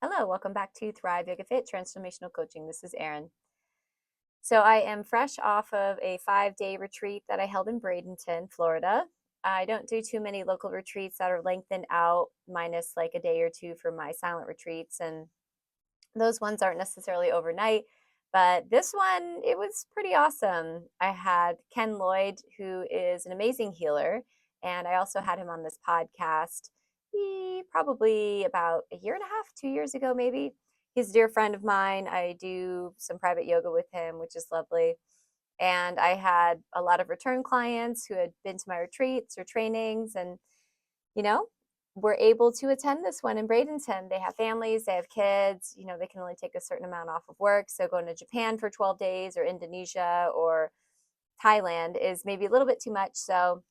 Hello, welcome back to Thrive Yoga Fit Transformational Coaching. This is Erin. So I am fresh off of a 5-day retreat that I held in Bradenton, Florida. I don't do too many local retreats that are lengthened out, minus like a day or two for my silent retreats. And those ones aren't necessarily overnight. But this one, it was pretty awesome. I had Ken Lloyd, who is an amazing healer. And I also had him on this podcast probably about a year and a half, 2 years ago, maybe. He's a dear friend of mine. I do some private yoga with him, which is lovely. And I had a lot of return clients who had been to my retreats or trainings and, you know, were able to attend this one in Bradenton. They have families, they have kids, they can only take a certain amount off of work. So going to Japan for 12 days or Indonesia or Thailand is maybe a little bit too much. So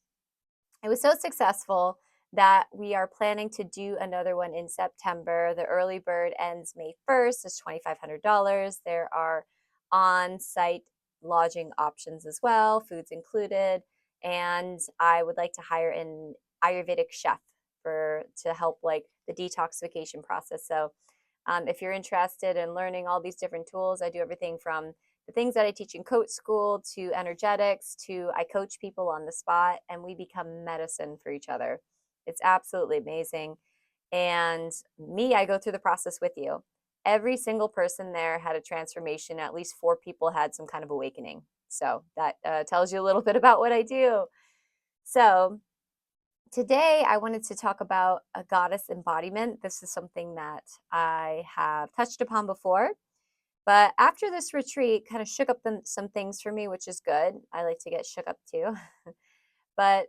it was so successful that we are planning to do another one in September. The early bird ends May 1st. It's $2,500. There are on-site lodging options as well, foods included. And I would like to hire an Ayurvedic chef to help like the detoxification process. So if you're interested in learning all these different tools, I do everything from the things that I teach in coach school to energetics to I coach people on the spot and we become medicine for each other. It's absolutely amazing. And me, I go through the process with you. Every single person there had a transformation. At least 4 people had some kind of awakening. So that tells you a little bit about what I do. So today I wanted to talk about a goddess embodiment. This is something that I have touched upon before. But after this retreat, kind of shook up some things for me, which is good. I like to get shook up too. But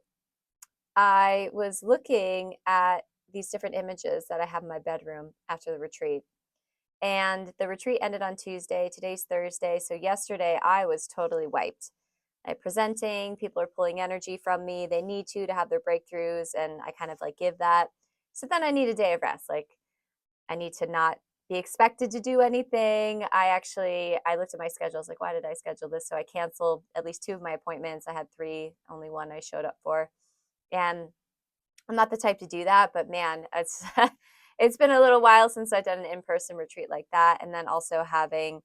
I was looking at these different images that I have in my bedroom after the retreat. And the retreat ended on Tuesday. Today's Thursday. So yesterday I was totally wiped. I'm presenting, people are pulling energy from me. They need to have their breakthroughs. And I kind of like give that. So then I need a day of rest. Like I need to not be expected to do anything. I looked at my schedule. I was like, why did I schedule this? So I canceled at least 2 of my appointments. I had 3, only one I showed up for. And I'm not the type to do that, but man, it's it's been a little while since I've done an in-person retreat like that. And then also having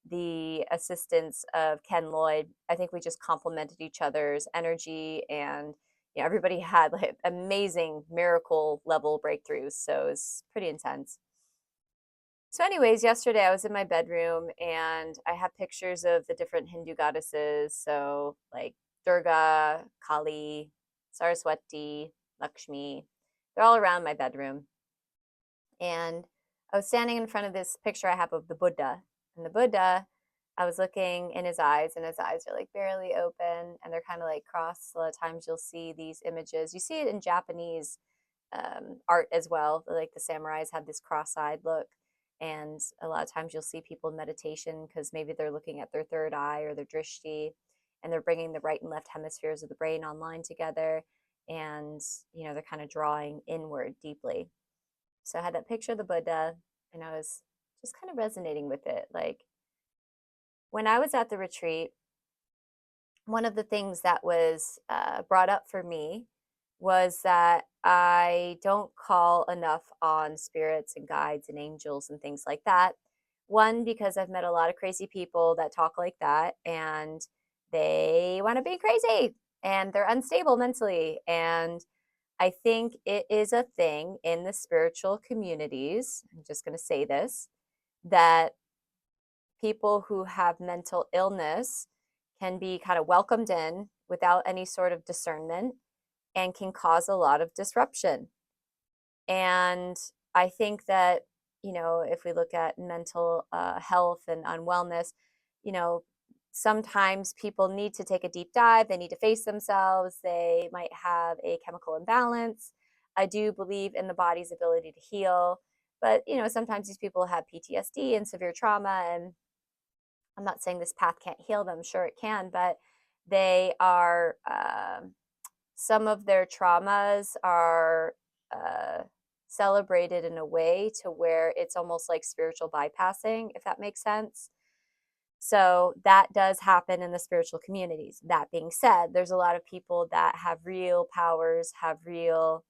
the assistance of Ken Lloyd, I think we just complemented each other's energy and everybody had like amazing miracle level breakthroughs. So it's pretty intense. So, anyways, yesterday I was in my bedroom and I have pictures of the different Hindu goddesses. So, like Durga, Kali, Saraswati, Lakshmi. They're all around my bedroom. And I was standing in front of this picture I have of the Buddha. And the Buddha, I was looking in his eyes, and his eyes are like barely open and they're kind of like crossed. A lot of times you'll see these images. You see it in Japanese art as well. Like the samurais have this cross-eyed look. And a lot of times you'll see people in meditation because maybe they're looking at their third eye or their drishti, and they're bringing the right and left hemispheres of the brain online together. And, they're kind of drawing inward deeply. So I had that picture of the Buddha, and I was just kind of resonating with it. Like when I was at the retreat, one of the things that was brought up for me was that I don't call enough on spirits and guides and angels and things like that. One, because I've met a lot of crazy people that talk like that and they want to be crazy and they're unstable mentally. And I think it is a thing in the spiritual communities. I'm just going to say this, that people who have mental illness can be kind of welcomed in without any sort of discernment and can cause a lot of disruption. And I think that, if we look at mental health and unwellness, you know, sometimes people need to take a deep dive. They need to face themselves. They might have a chemical imbalance. I do believe in the body's ability to heal. But, sometimes these people have PTSD and severe trauma. And I'm not saying this path can't heal them. Sure, it can. But they are, some of their traumas are celebrated in a way to where it's almost like spiritual bypassing, if that makes sense. So that does happen in the spiritual communities. That being said, there's a lot of people that have real powers, have real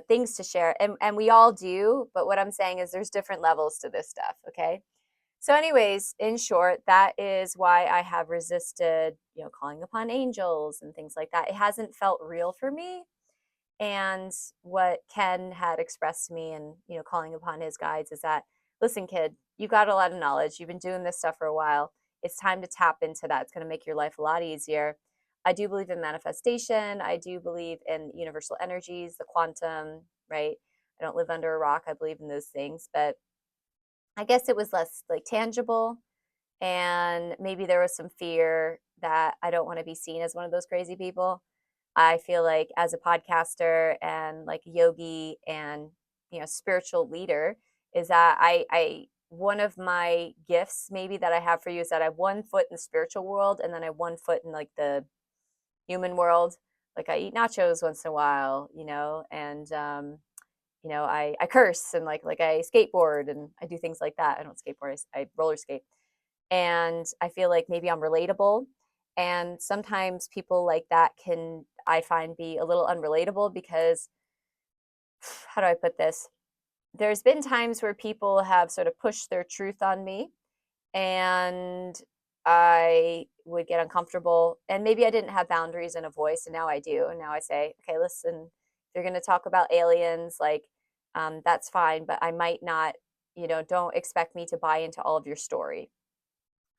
things to share, and we all do, but what I'm saying is there's different levels to this stuff, okay? So anyways, in short, that is why I have resisted, calling upon angels and things like that. It hasn't felt real for me. And what Ken had expressed to me and, calling upon his guides is that, listen, kid, you got a lot of knowledge. You've been doing this stuff for a while. It's time to tap into that. It's going to make your life a lot easier. I do believe in manifestation. I do believe in universal energies, the quantum, right? I don't live under a rock. I believe in those things, but I guess it was less like tangible. And maybe there was some fear that I don't want to be seen as one of those crazy people. I feel like as a podcaster and like a yogi and spiritual leader is that I one of my gifts maybe that I have for you is that I have one foot in the spiritual world and then I have one foot in like the human world. Like I eat nachos once in a while, and I curse and like I skateboard and I do things like that. I don't skateboard, I roller skate. And I feel like maybe I'm relatable. And sometimes people like that can, I find, be a little unrelatable because, how do I put this? There's been times where people have sort of pushed their truth on me and I would get uncomfortable. And maybe I didn't have boundaries and a voice, and now I do. And now I say, okay, listen, if you're going to talk about aliens, like, that's fine, but I might not, don't expect me to buy into all of your story.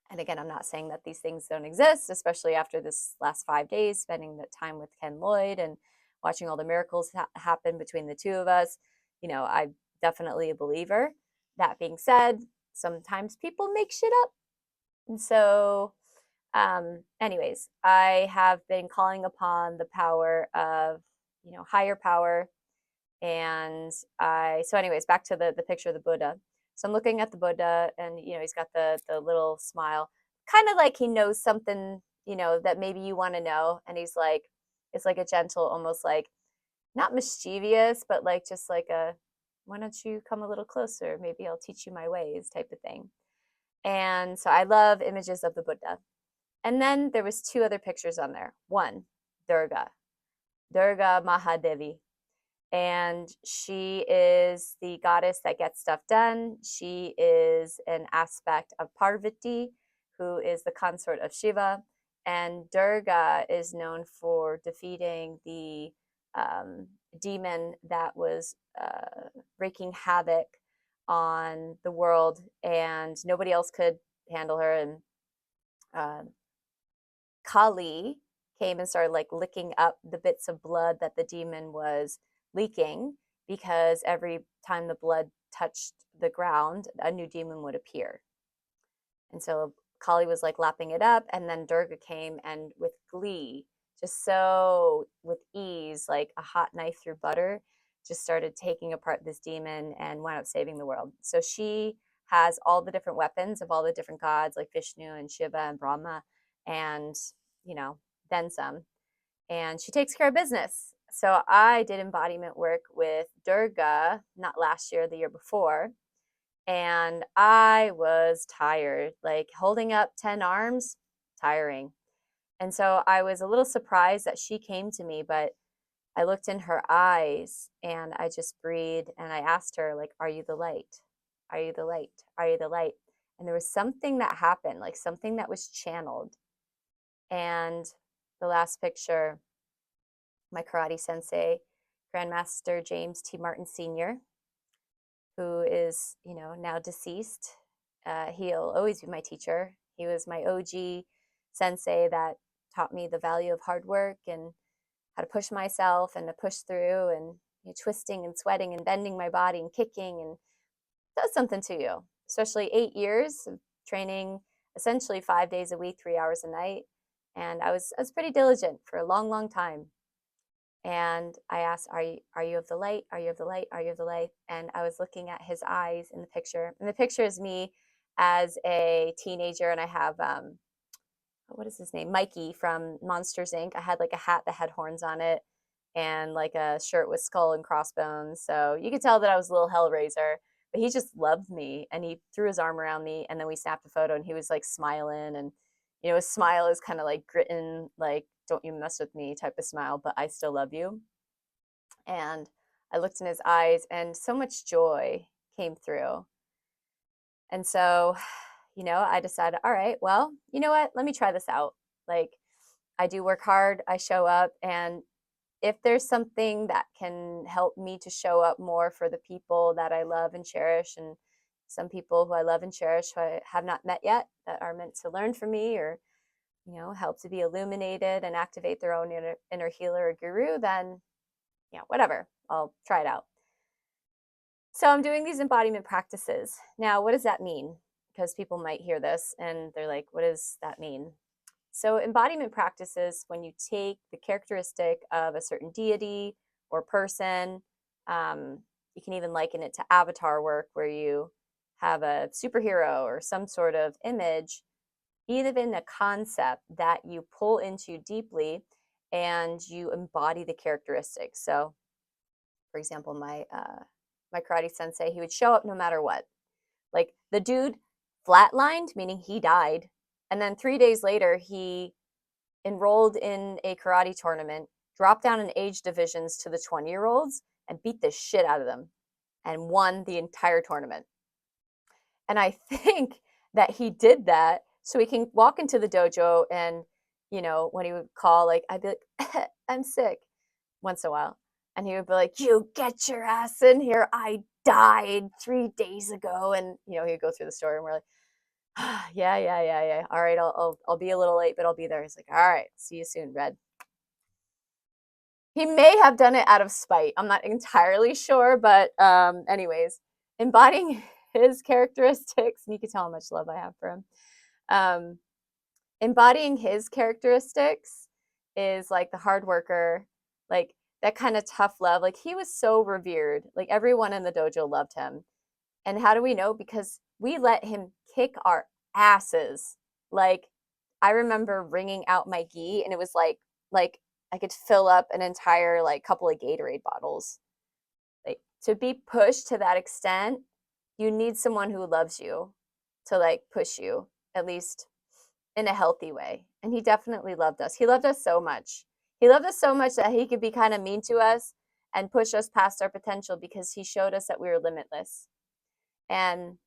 And again, I'm not saying that these things don't exist, especially after this last 5 days, spending the time with Ken Lloyd and watching all the miracles happen between the two of us. I'm definitely a believer. That being said, sometimes people make shit up. And so, anyways, I have been calling upon the power of, higher power. And so anyways, back to the picture of the Buddha. So I'm looking at the Buddha and, he's got the little smile, kind of like he knows something, that maybe you want to know. And he's like, it's like a gentle, almost like not mischievous, but like just like why don't you come a little closer? Maybe I'll teach you my ways type of thing. And so I love images of the Buddha. And then there was two other pictures on there. One, Durga Mahadevi. And she is the goddess that gets stuff done. She is an aspect of Parvati, who is the consort of Shiva. And Durga is known for defeating the demon that was wreaking havoc on the world, and nobody else could handle her. And Kali came and started like licking up the bits of blood that the demon was leaking, because every time the blood touched the ground, a new demon would appear. And so Kali was like lapping it up, and then Durga came and with glee, just so with ease, like a hot knife through butter, just started taking apart this demon and wound up saving the world. So she has all the different weapons of all the different gods like Vishnu and Shiva and Brahma, and then some. And she takes care of business. So I did embodiment work with Durga, not last year, the year before. And I was tired, like holding up 10 arms, tiring. And so I was a little surprised that she came to me, but I looked in her eyes and I just breathed and I asked her, like, are you the light? Are you the light? Are you the light? And there was something that happened, like something that was channeled. And the last picture, my karate sensei, Grandmaster James T. Martin Sr., who is, now deceased. He'll always be my teacher. He was my OG sensei that taught me the value of hard work and how to push myself and to push through, and twisting and sweating and bending my body and kicking, and does something to you, especially 8 years of training essentially 5 days a week, 3 hours a night. And I was pretty diligent for a long, long time. And I asked, are you of the light? Are you of the light? Are you of the light? And I was looking at his eyes in the picture. And the picture is me as a teenager. And I have, what is his name? Mikey from Monsters, Inc. I had like a hat that had horns on it and like a shirt with skull and crossbones. So you could tell that I was a little Hellraiser. But he just loved me. And he threw his arm around me. And then we snapped a photo and he was like smiling. And, his smile is kind of like gritting, like, don't you mess with me type of smile, but I still love you. And I looked in his eyes and so much joy came through. And so, I decided, all right, well, you know what? Let me try this out. Like, I do work hard, I show up, and if there's something that can help me to show up more for the people that I love and cherish, and some people who I love and cherish who I have not met yet that are meant to learn from me, or help to be illuminated and activate their own inner healer or guru, then whatever, I'll try it out. So I'm doing these embodiment practices. Now, what does that mean? Because people might hear this and they're like, what does that mean? So embodiment practices, when you take the characteristic of a certain deity or person, you can even liken it to avatar work, where you have a superhero or some sort of image, even a concept that you pull into deeply and you embody the characteristics. So, for example, my karate sensei, he would show up no matter what. Like, the dude flatlined, meaning he died, and then 3 days later he enrolled in a karate tournament, dropped down in age divisions to the 20-year-olds and beat the shit out of them and won the entire tournament. And I think that he did that so he can walk into the dojo and, when he would call, like, I'd be like, I'm sick once in a while. And he would be like, you get your ass in here. I died 3 days ago. And, he would go through the story and we're like, yeah. All right, I'll be a little late, but I'll be there. He's like, all right, see you soon, Red. He may have done it out of spite. I'm not entirely sure, but anyways, embodying his characteristics, and you can tell how much love I have for him. Embodying his characteristics is like the hard worker, like that kind of tough love. Like, he was so revered. Like, everyone in the dojo loved him. And how do we know? Because we let him kick our asses. Like, I remember wringing out my gi, and it was like I could fill up an entire couple of Gatorade bottles. Like, to be pushed to that extent, you need someone who loves you to push you, at least in a healthy way. And he definitely loved us. He loved us so much. He loved us so much that he could be kind of mean to us and push us past our potential, because he showed us that we were limitless. And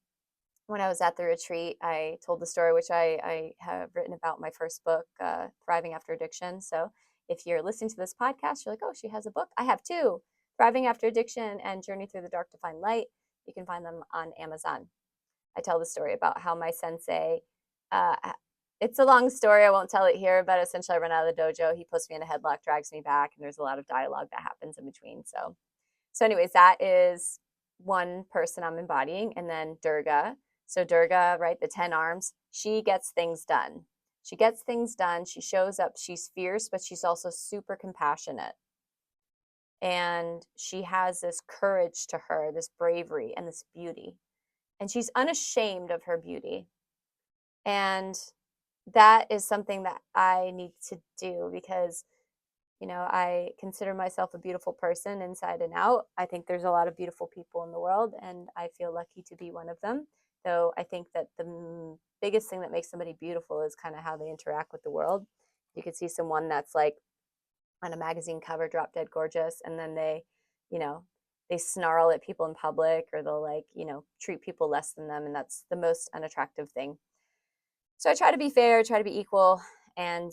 when I was at the retreat, I told the story, which I have written about my first book, Thriving After Addiction. So if you're listening to this podcast, you're like, oh, she has a book. I have two, Thriving After Addiction and Journey Through the Dark to Find Light. You can find them on Amazon. I tell the story about how my sensei, uh, it's a long story, I won't tell it here, but essentially I run out of the dojo. He puts me in a headlock, drags me back, and there's a lot of dialogue that happens in between. So anyways, that is one person I'm embodying. And then Durga. So Durga, right, the 10 arms, she gets things done. She gets things done. She shows up. She's fierce, but she's also super compassionate. And she has this courage to her, this bravery and this beauty. And she's unashamed of her beauty. And that is something that I need to do, because I consider myself a beautiful person inside and out. I think there's a lot of beautiful people in the world, and I feel lucky to be one of them. Though I think that the biggest thing that makes somebody beautiful is kind of how they interact with the world. You could see someone that's like on a magazine cover, drop dead gorgeous, and then they snarl at people in public, or they'll treat people less than them, and that's the most unattractive thing. So I try to be fair, try to be equal. And,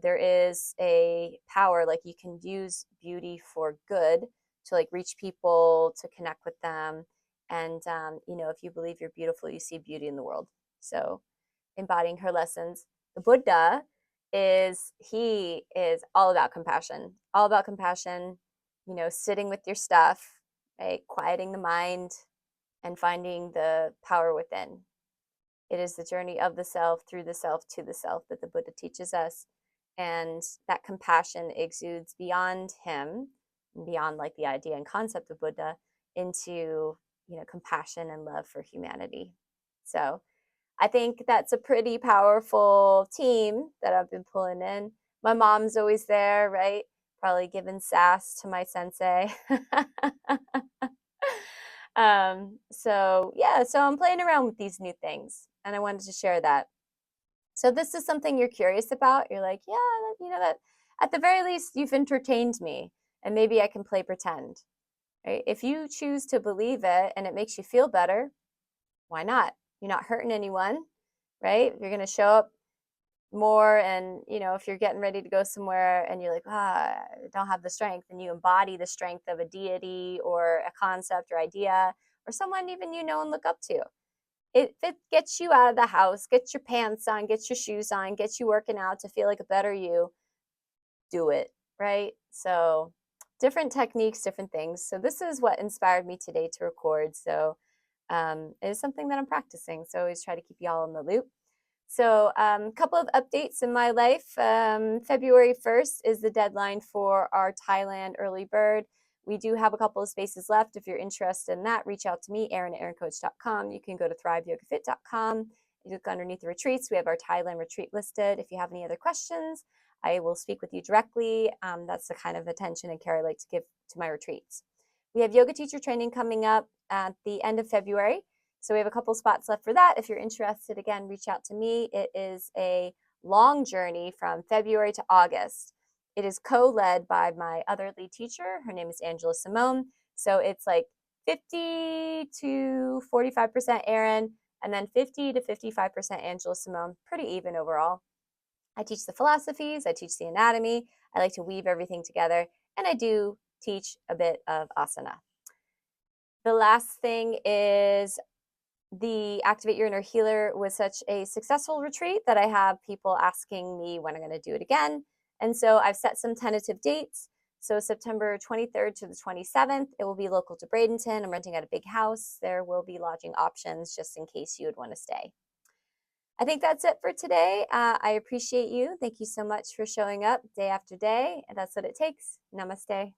there is a power, like, you can use beauty for good to reach people, to connect with them. And, if you believe you're beautiful, you see beauty in the world. So embodying her lessons, the Buddha he is all about compassion, sitting with your stuff, right? Quieting the mind and finding the power within. It is the journey of the self, through the self, to the self, that the Buddha teaches us. And that compassion exudes beyond him, beyond the idea and concept of Buddha, into compassion and love for humanity. So I think that's a pretty powerful team that I've been pulling in. My mom's always there, right? Probably giving sass to my sensei. So I'm playing around with these new things, and I wanted to share that. So this is something you're curious about. You're like, yeah, that at the very least you've entertained me, and maybe I can play pretend. right? If you choose to believe it and it makes you feel better, why not? You're not hurting anyone, right? You're going to show up more, and if you're getting ready to go somewhere and you're like, I don't have the strength, and you embody the strength of a deity or a concept or idea or someone even and look up to. If it gets you out of the house, get your pants on, get your shoes on, get you working out to feel like a better you, do it, right? So different techniques, different things. So this is what inspired me today to record. So it is something that I'm practicing. So I always try to keep y'all in the loop. So a couple of updates in my life. February 1st is the deadline for our Thailand early bird. We do have a couple of spaces left. If you're interested in that, reach out to me, Erin at erincoach.com. You can go to thriveyogafit.com. You look underneath the retreats. We have our Thailand retreat listed. If you have any other questions, I will speak with you directly. That's the kind of attention and care I like to give to my retreats. We have yoga teacher training coming up at the end of February. So we have a couple spots left for that. If you're interested, again, reach out to me. It is a long journey from February to August. It is co-led by my other lead teacher. Her name is Angela Simone. So it's like 50 to 45% Erin, and then 50 to 55% Angela Simone. Pretty even overall. I teach the philosophies, I teach the anatomy, I like to weave everything together, and I do teach a bit of asana. The last thing is the Activate Your Inner Healer was such a successful retreat that I have people asking me when I'm going to do it again. And so I've set some tentative dates. So September 23rd to the 27th, it will be local to Bradenton. I'm renting out a big house. There will be lodging options just in case you would want to stay. I think that's it for today. I appreciate you. Thank you so much for showing up day after day. And that's what it takes. Namaste.